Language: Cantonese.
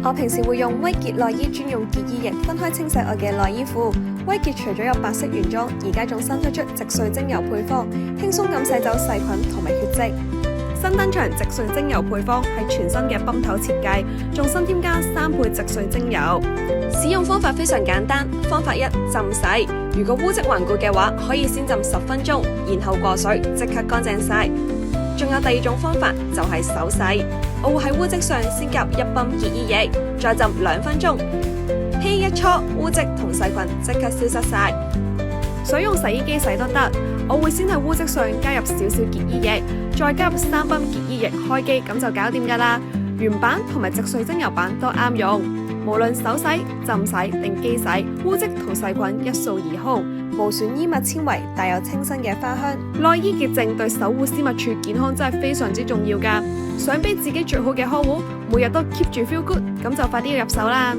我平時會用威傑內衣專用潔衣液分開清洗我嘅內衣褲。威傑除咗有白色原裝，而家仲新推出植萃精油配方，輕鬆咁洗走細菌同埋血跡。新登場植萃精油配方係全新嘅泵頭設計，仲新添加3倍植萃精油。使用方法非常簡單，方法1：浸洗。如果污漬頑固嘅話，可以先浸10分鐘，然後過水，即刻乾淨晒。仲有第2種方法就係手洗，我會喺污漬上先夾1泵潔衣液，再浸2分鐘，稀一搓，污漬同細菌即刻消失晒。想用洗衣機洗都得，我會先喺污漬上加入少少潔衣液，再加入3泵潔衣液，開機咁就搞掂㗎啦。原版同埋植萃精油版都啱用，無論手洗、浸洗定機洗，污漬同細菌一掃而空，無損衣物纖維，帶有清新嘅花香。內衣潔淨對守護私密處健康真係非常之重要㗎，想俾自己最好嘅呵護，每日都 keep 住 feel good，咁就快啲要入手啦！